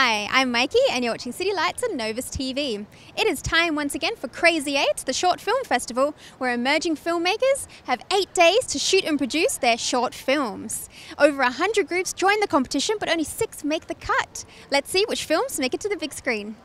Hi, I'm Maike and you're watching City Lights on Novus TV. It is time once again for Crazy8s, the short film festival, where emerging filmmakers have 8 days to shoot and produce their short films. Over 100 groups join the competition, but only 6 make the cut. Let's see which films make it to the big screen.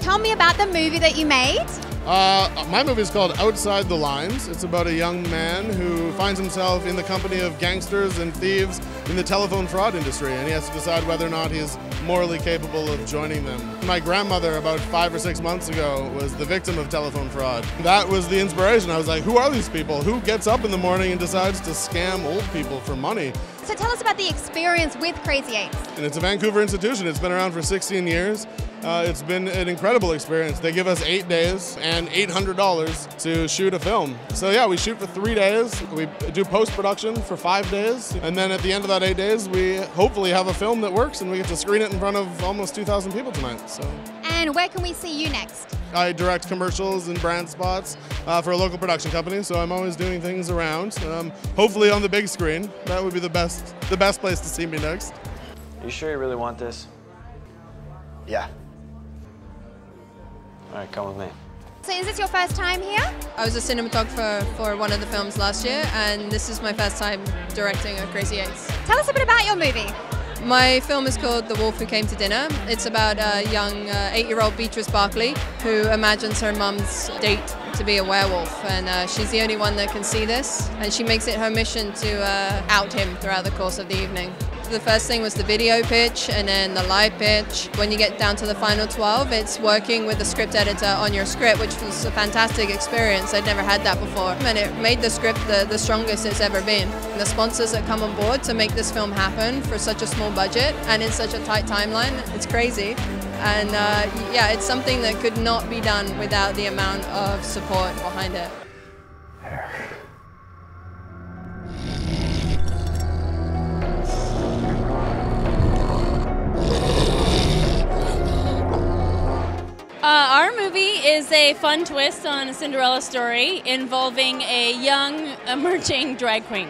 Tell me about the movie that you made. My movie is called Outside the Lines. It's about a young man who finds himself in the company of gangsters and thieves in the telephone fraud industry, and he has to decide whether or not he's morally capable of joining them. My grandmother, about 5 or 6 months ago, was the victim of telephone fraud. That was the inspiration. I was like, who are these people? Who gets up in the morning and decides to scam old people for money? So tell us about the experience with Crazy8s. And it's a Vancouver institution. It's been around for 16 years. It's been an incredible experience. They give us 8 days and $800 to shoot a film. So yeah, we shoot for 3 days. We do post-production for 5 days. And then at the end of that 8 days, we hopefully have a film that works and we get to screen it in front of almost 2,000 people tonight. So. And where can we see you next? I direct commercials and brand spots for a local production company, so I'm always doing things around. Hopefully on the big screen. That would be the best place to see me next. Are you sure you really want this? Yeah. All right, come with me. So is this your first time here? I was a cinematographer for one of the films last year, and this is my first time directing a Crazy8s. Tell us a bit about your movie. My film is called The Wolf Who Came to Dinner. It's about a young 8-year-old Beatrice Barclay who imagines her mum's date to be a werewolf, and she's the only one that can see this, and she makes it her mission to out him throughout the course of the evening. The first thing was the video pitch and then the live pitch. When you get down to the final 12, it's working with the script editor on your script, which was a fantastic experience. I'd never had that before. And it made the script the strongest it's ever been. And the sponsors that come on board to make this film happen for such a small budget and in such a tight timeline, it's crazy. And yeah, it's something that could not be done without the amount of support behind it. Our movie is a fun twist on a Cinderella story involving a young emerging drag queen.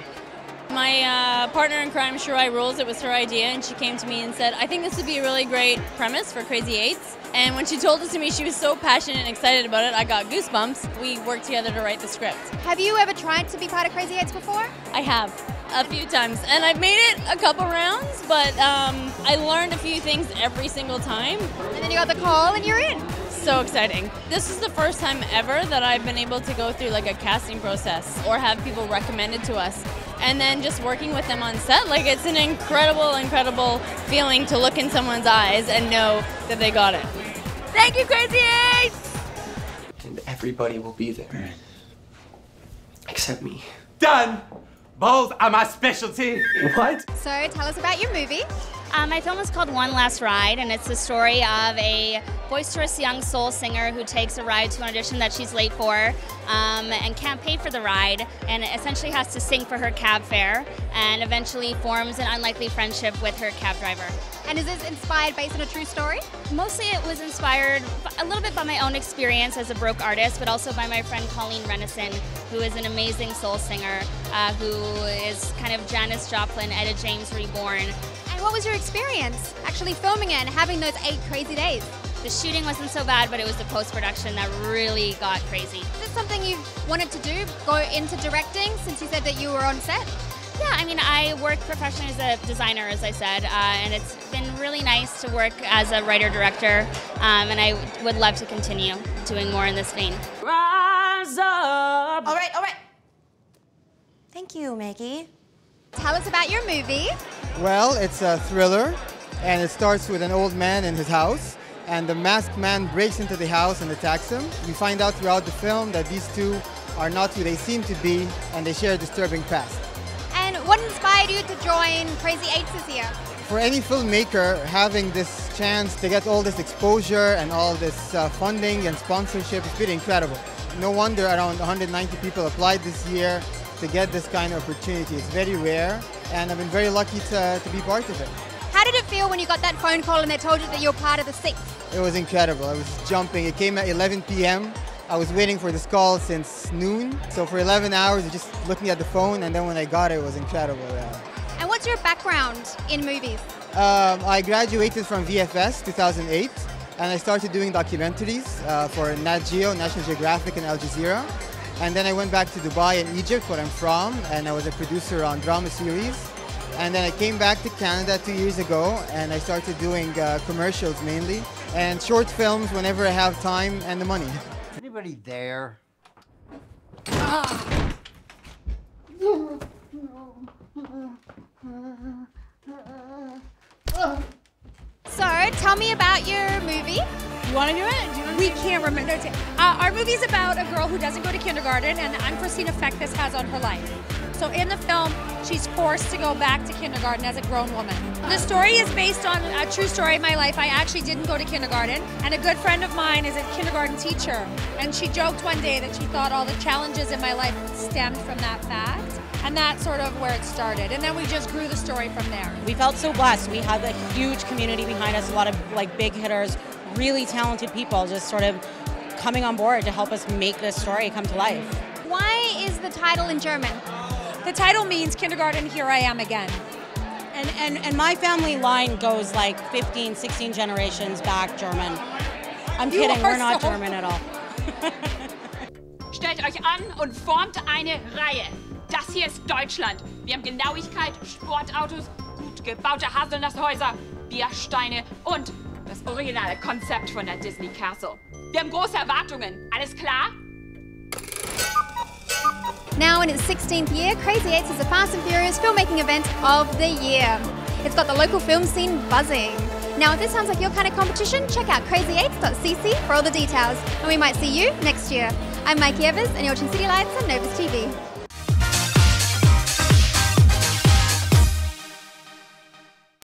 My partner in crime, Shirai Rules, it was her idea, and she came to me and said, I think this would be a really great premise for Crazy8s. And when she told it to me, she was so passionate and excited about it, I got goosebumps. We worked together to write the script. Have you ever tried to be part of Crazy8s before? I have, a few times. And I've made it a couple rounds, but I learned a few things every single time. And then you got the call and you're in. So exciting. This is the first time ever that I've been able to go through like a casting process or have people recommended to us. And then just working with them on set, like it's an incredible feeling to look in someone's eyes and know that they got it. Thank you, Crazy8s! And everybody will be there. Except me. Done! Balls are my specialty. What? So tell us about your movie. My film is called One Last Ride, and it's the story of a boisterous young soul singer who takes a ride to an audition that she's late for and can't pay for the ride, and essentially has to sing for her cab fare, and eventually forms an unlikely friendship with her cab driver. And is this inspired based on a true story? Mostly it was inspired a little bit by my own experience as a broke artist, but also by my friend Colleen Renison, who is an amazing soul singer, who is kind of Janis Joplin, Etta James reborn. And what was your experience actually filming it and having those 8 crazy days? The shooting wasn't so bad, but it was the post-production that really got crazy. Is this something you wanted to do, go into directing, since you said that you were on set? Yeah, I mean, I work professionally as a designer, as I said, and it's been really nice to work as a writer-director, and I would love to continue doing more in this vein. Rise up! All right. Thank you, Maike. Tell us about your movie. Well, it's a thriller, and it starts with an old man in his house, and the masked man breaks into the house and attacks him. You find out throughout the film that these two are not who they seem to be, and they share a disturbing past. And what inspired you to join Crazy8s this year? For any filmmaker, having this chance to get all this exposure and all this funding and sponsorship is pretty incredible. No wonder around 190 people applied this year to get this kind of opportunity. It's very rare, and I've been very lucky to be part of it. How did it feel when you got that phone call and they told you that you're part of the 6th? It was incredible. I was jumping. It came at 11 p.m. I was waiting for this call since noon. So for 11 hours, just looking at the phone, and then when I got it, it was incredible. Yeah. And what's your background in movies? I graduated from VFS 2008, and I started doing documentaries for Nat Geo, National Geographic, and Al Jazeera. And then I went back to Dubai and Egypt, where I'm from, and I was a producer on drama series. And then I came back to Canada 2 years ago, and I started doing commercials mainly, and short films whenever I have time and the money. Anybody there? So, tell me about your movie. You want to do it? We can't remember. Our movie's about a girl who doesn't go to kindergarten and the unforeseen effect this has on her life. So in the film, she's forced to go back to kindergarten as a grown woman. The story is based on a true story of my life. I actually didn't go to kindergarten, and a good friend of mine is a kindergarten teacher, and she joked one day that she thought all the challenges in my life stemmed from that fact, and that's sort of where it started. And then we just grew the story from there. We felt so blessed. We have a huge community behind us, a lot of like big hitters, really talented people just sort of coming on board to help us make this story come to life. Why is the title in German? The title means kindergarten, here I am again. And my family line goes like 15, 16 generations back German. I'm kidding, we're not German at all. Stellt euch an und formt eine Reihe. Das hier ist Deutschland. Wir haben Genauigkeit, Sportautos, gut gebaute Haselnusshäuser, Biersteine und das originale Konzept von der Disney Castle. Wir haben große Erwartungen. Alles klar? Now in its 16th year, Crazy8s is the Fast and Furious filmmaking event of the year. It's got the local film scene buzzing. Now if this sounds like your kind of competition, check out crazy8s.cc for all the details, and we might see you next year. I'm Maike Evers, and you're watching City Lights on Novus TV.